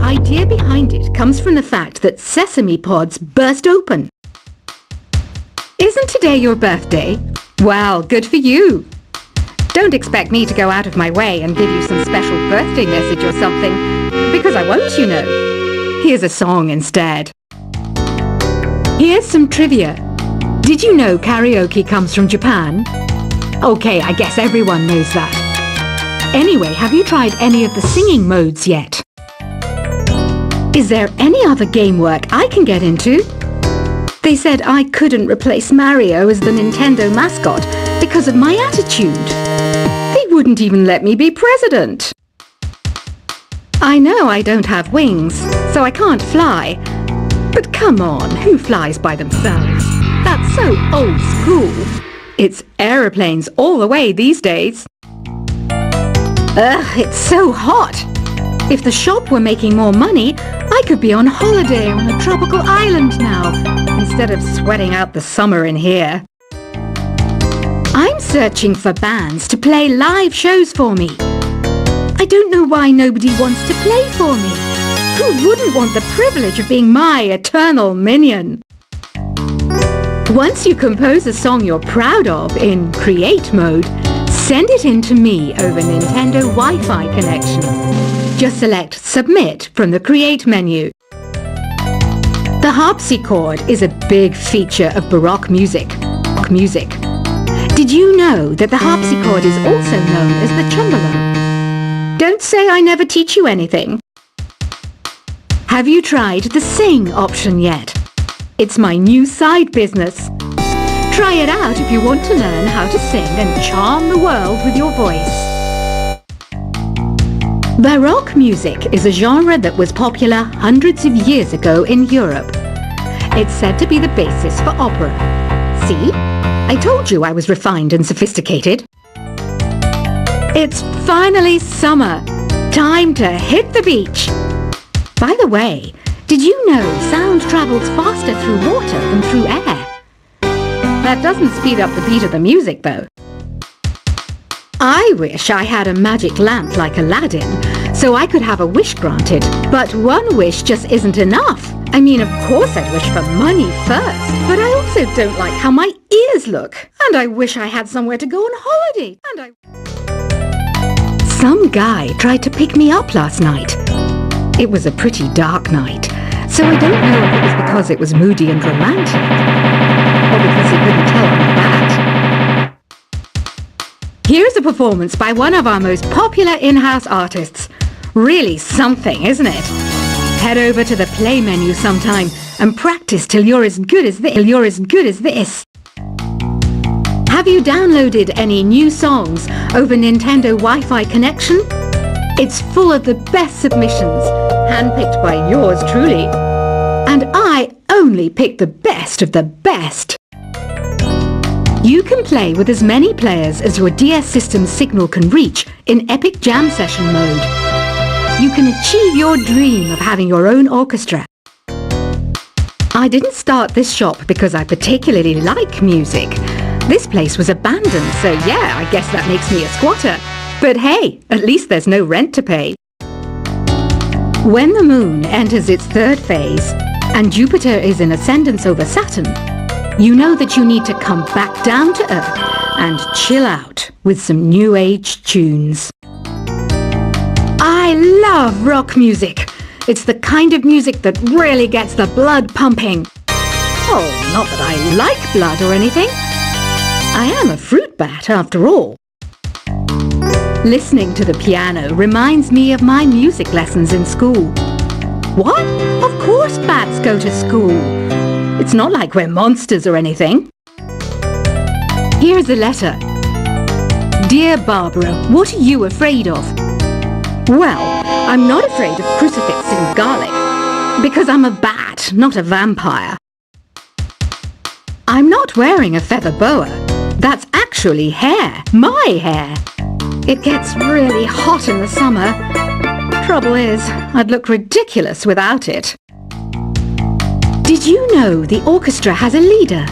idea behind it comes from the fact that sesame pods burst open. Isn't today your birthday? Well, good for you. Don't expect me to go out of my way and give you some special birthday message or something, because I won't, you know. Here's a song instead. Here's some trivia. Did you know karaoke comes from Japan? Okay, I guess everyone knows that. Anyway, have you tried any of the singing modes yet? Is there any other game work I can get into? They said I couldn't replace Mario as the Nintendo mascot because of my attitude. They wouldn't even let me be president. I know I don't have wings, so I can't fly. But come on, who flies by themselves? That's so old school. It's aeroplanes all the way these days. Ugh, it's so hot. If the shop were making more money, I could be on holiday on a tropical island now, instead of sweating out the summer in here. I'm searching for bands to play live shows for me. I don't know why nobody wants to play for me. Who wouldn't want the privilege of being my eternal minion? Once you compose a song you're proud of in Create mode, send it in to me over Nintendo Wi-Fi connection. Just select Submit from the Create menu. The harpsichord is a big feature of Baroque music. Did you know that the harpsichord is also known as the cembalo? Don't say I never teach you anything. Have you tried the Sing option yet? It's my new side business. Try it out if you want to learn how to sing and charm the world with your voice. Baroque music is a genre that was popular hundreds of years ago in Europe. It's said to be the basis for opera. See? I told you I was refined and sophisticated. It's finally summer. Time to hit the beach. By the way, did you know sound travels faster through water than through air? That doesn't speed up the beat of the music, though. I wish I had a magic lamp like Aladdin, so I could have a wish granted. But one wish just isn't enough. I mean, of course I'd wish for money first, but I also don't like how my ears look. And I wish I had somewhere to go on holiday. Some guy tried to pick me up last night. It was a pretty dark night, so I don't know if it was because it was moody and romantic, or because he couldn't tell I'm bad. Here's a performance by one of our most popular in-house artists. Really something, isn't it? Head over to the play menu sometime and practice till you're as good as this. Have you downloaded any new songs over Nintendo Wi-Fi connection? It's full of the best submissions, handpicked by yours truly. And I only pick the best of the best. You can play with as many players as your DS system's signal can reach in Epic Jam Session mode. You can achieve your dream of having your own orchestra. I didn't start this shop because I particularly like music. This place was abandoned, so yeah, I guess that makes me a squatter. But hey, at least there's no rent to pay. When the moon enters its third phase and Jupiter is in ascendance over Saturn, you know that you need to come back down to Earth and chill out with some new age tunes. I love rock music. It's the kind of music that really gets the blood pumping. Oh, not that I like blood or anything. I am a fruit bat after all. Listening to the piano reminds me of my music lessons in school. What? Of course bats go to school. It's not like we're monsters or anything. Here's a letter. Dear Barbara, what are you afraid of? Well, I'm not afraid of crucifix and garlic, because I'm a bat, not a vampire. I'm not wearing a feather boa. That's actually hair, my hair. It gets really hot in the summer. Trouble is, I'd look ridiculous without it. Did you know the orchestra has a leader?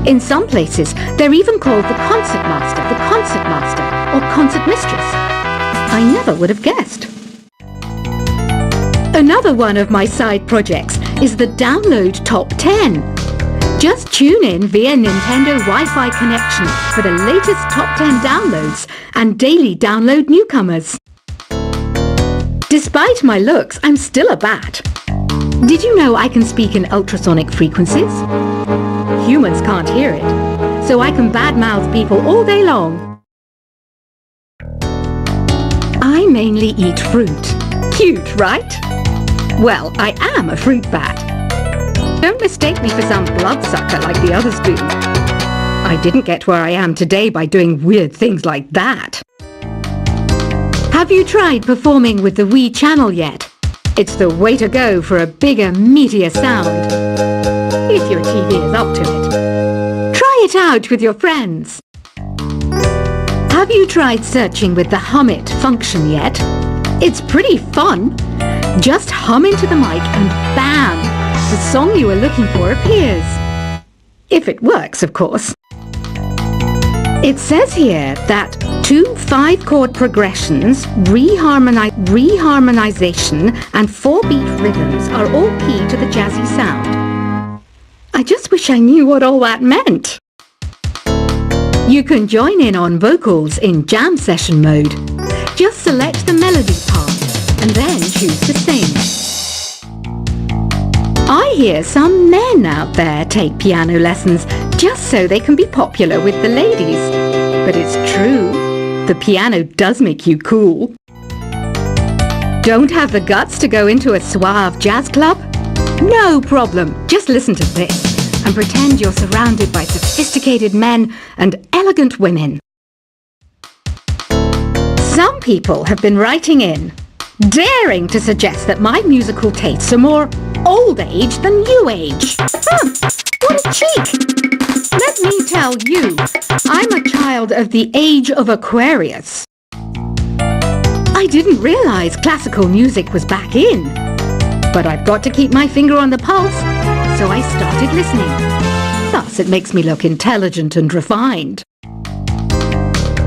In some places, they're even called the concertmaster, or concert mistress. I never would have guessed. Another one of my side projects is the Download Top 10. Just tune in via Nintendo Wi-Fi connection for the latest top 10 downloads and daily download newcomers. Despite my looks, I'm still a bat. Did you know I can speak in ultrasonic frequencies? Humans can't hear it, so I can badmouth people all day long. I mainly eat fruit. Cute, right? Well, I am a fruit bat. Don't mistake me for some bloodsucker like the others do. I didn't get where I am today by doing weird things like that. Have you tried performing with the Wii channel yet? It's the way to go for a bigger, meatier sound. If your TV is up to it. Try it out with your friends. Have you tried searching with the Hum It function yet? It's pretty fun. Just hum into the mic and bam! The song you were looking for appears. If it works, of course. It says here that 2 5-chord progressions, reharmonization and 4-beat rhythms are all key to the jazzy sound. I just wish I knew what all that meant. You can join in on vocals in jam session mode. Just select the melody part and then choose to sing. I hear some men out there take piano lessons just so they can be popular with the ladies. But it's true, the piano does make you cool. Don't have the guts to go into a suave jazz club? No problem, just listen to this and pretend you're surrounded by sophisticated men and elegant women. Some people have been writing in, daring to suggest that my musical tastes are more old age than new age. What a cheek! Let me tell you, I'm a child of the age of Aquarius. I didn't realize classical music was back in. But I've got to keep my finger on the pulse, so I started listening. Thus, it makes me look intelligent and refined.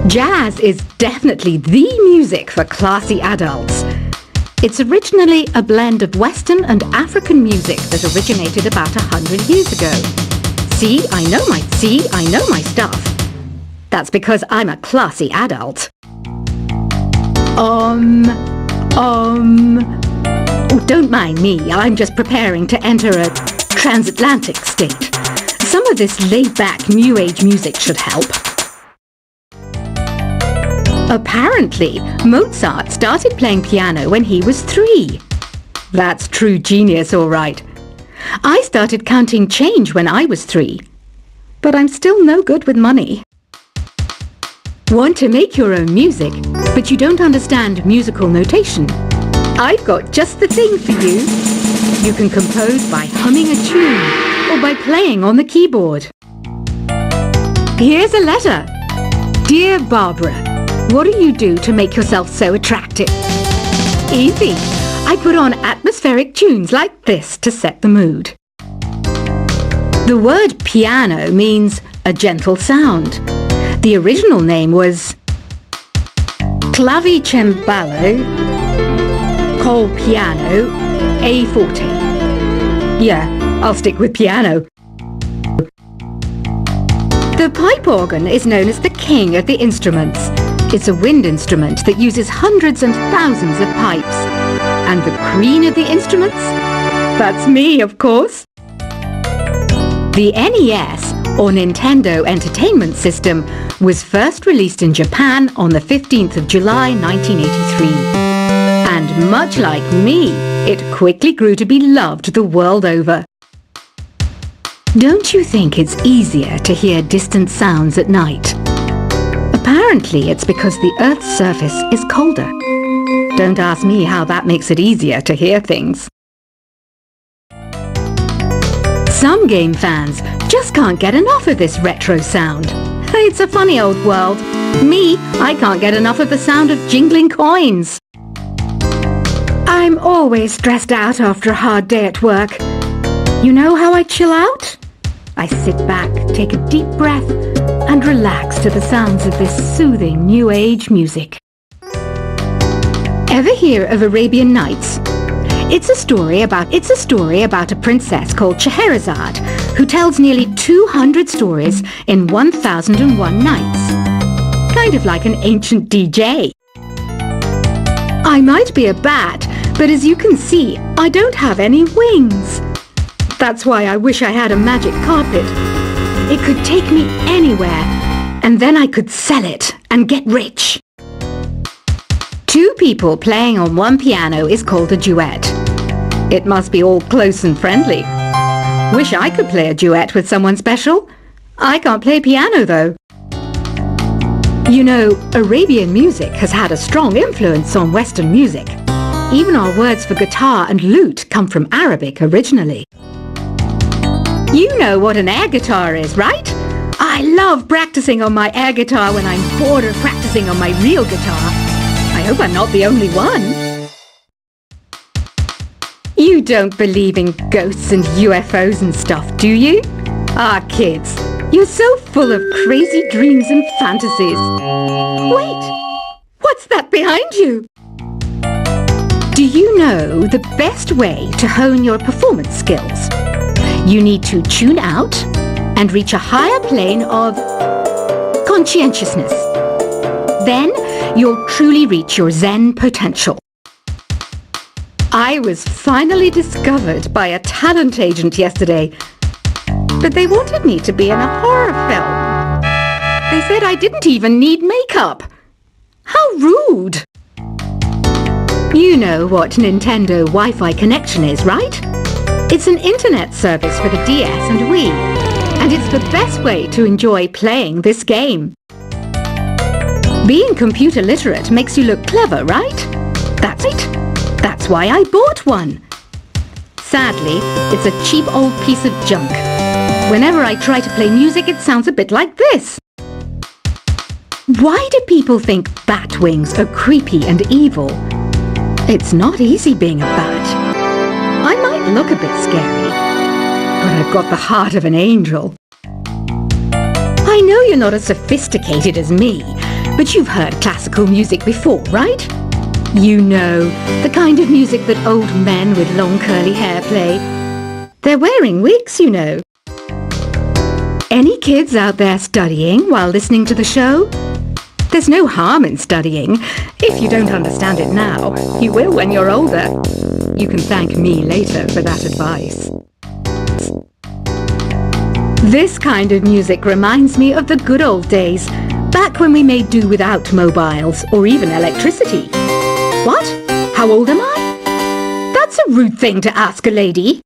Jazz is definitely the music for classy adults. It's originally a blend of Western and African music that originated about 100 years ago. See, I know my stuff. That's because I'm a classy adult. Oh, don't mind me, I'm just preparing to enter a transatlantic state. Some of this laid-back New Age music should help. Apparently, Mozart started playing piano when he was 3. That's true genius, all right. I started counting change when I was 3. But I'm still no good with money. Want to make your own music, but you don't understand musical notation? I've got just the thing for you. You can compose by humming a tune or by playing on the keyboard. Here's a letter. Dear Barbara, what do you do to make yourself so attractive? Easy. I put on atmospheric tunes like this to set the mood. The word piano means a gentle sound. The original name was clavicembalo col piano A forte. Yeah, I'll stick with piano. The pipe organ is known as the king of the instruments. It's a wind instrument that uses hundreds and thousands of pipes. And the queen of the instruments? That's me, of course. The NES, or Nintendo Entertainment System, was first released in Japan on the 15th of July 1983. And much like me, it quickly grew to be loved the world over. Don't you think it's easier to hear distant sounds at night? Apparently, it's because the Earth's surface is colder. Don't ask me how that makes it easier to hear things. Some game fans just can't get enough of this retro sound. It's a funny old world. Me, I can't get enough of the sound of jingling coins. I'm always stressed out after a hard day at work. You know how I chill out? I sit back, take a deep breath, and relax to the sounds of this soothing New Age music. Ever hear of Arabian Nights? It's a story about a princess called Scheherazade, who tells nearly 200 stories in 1001 nights. Kind of like an ancient DJ. I might be a bat, but as you can see, I don't have any wings. That's why I wish I had a magic carpet. It could take me anywhere, and then I could sell it and get rich. Two people playing on one piano is called a duet. It must be all close and friendly. Wish I could play a duet with someone special. I can't play piano though. You know, Arabian music has had a strong influence on Western music. Even our words for guitar and lute come from Arabic originally. You know what an air guitar is, right? I love practicing on my air guitar when I'm bored of practicing on my real guitar. I hope I'm not the only one. You don't believe in ghosts and UFOs and stuff, do you? Ah, kids, you're so full of crazy dreams and fantasies. Wait, what's that behind you? Do you know the best way to hone your performance skills? You need to tune out and reach a higher plane of conscientiousness. Then you'll truly reach your Zen potential. I was finally discovered by a talent agent yesterday, but they wanted me to be in a horror film. They said I didn't even need makeup. How rude! You know what Nintendo Wi-Fi connection is, right? It's an internet service for the DS and Wii, and it's the best way to enjoy playing this game. Being computer literate makes you look clever, right? That's it. That's why I bought one. Sadly, it's a cheap old piece of junk. Whenever I try to play music, it sounds a bit like this. Why do people think bat wings are creepy and evil? It's not easy being a bat. I might look a bit scary, but I've got the heart of an angel. I know you're not as sophisticated as me, but you've heard classical music before, right? You know, the kind of music that old men with long curly hair play. They're wearing wigs, you know. Any kids out there studying while listening to the show? There's no harm in studying. If you don't understand it now, you will when you're older. You can thank me later for that advice. This kind of music reminds me of the good old days, back when we made do without mobiles or even electricity. What? How old am I? That's a rude thing to ask a lady.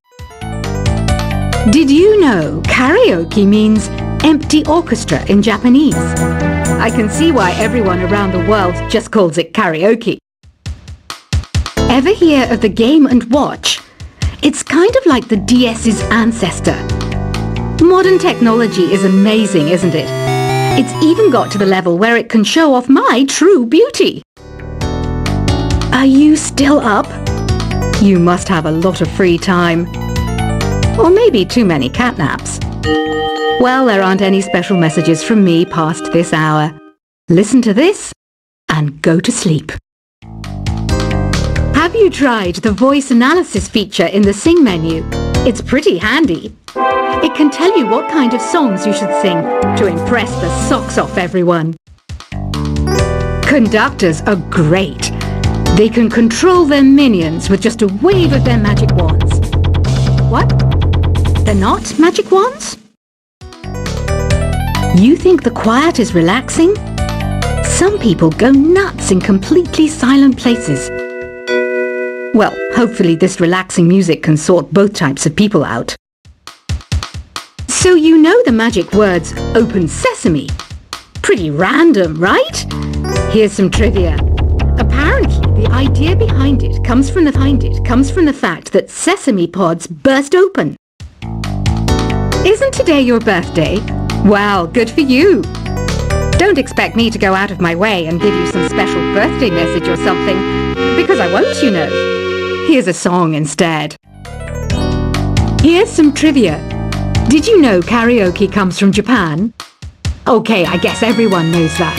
Did you know karaoke means empty orchestra in Japanese? I can see why everyone around the world just calls it karaoke. Ever hear of the Game & Watch? It's kind of like the DS's ancestor. Modern technology is amazing, isn't it? It's even got to the level where it can show off my true beauty. Are you still up? You must have a lot of free time. Or maybe too many catnaps. Well, there aren't any special messages from me past this hour. Listen to this and go to sleep. Have you tried the voice analysis feature in the Sing menu? It's pretty handy. It can tell you what kind of songs you should sing to impress the socks off everyone. Conductors are great. They can control their minions with just a wave of their magic wands. What? They're not magic wands? You think the quiet is relaxing? Some people go nuts in completely silent places. Well, hopefully this relaxing music can sort both types of people out. So you know the magic words "Open Sesame." Pretty random, right? Here's some trivia. Apparently, the idea behind it comes from the fact that sesame pods burst open. Isn't today your birthday? Well, good for you. Don't expect me to go out of my way and give you some special birthday message or something, because I won't, you know. Here's a song instead. Here's some trivia. Did you know karaoke comes from Japan? Okay, I guess everyone knows that.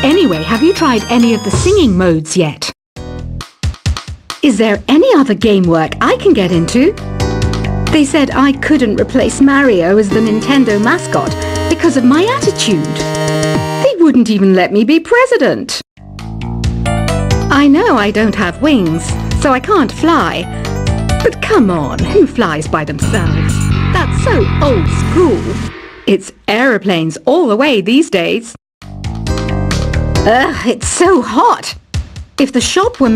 Anyway, have you tried any of the singing modes yet? Is there any other game work I can get into? They said I couldn't replace Mario as the Nintendo mascot because of my attitude. They wouldn't even let me be president. I know I don't have wings, so I can't fly. But come on, who flies by themselves? That's so old school. It's aeroplanes all the way these days. Ugh, it's so hot. If the shop were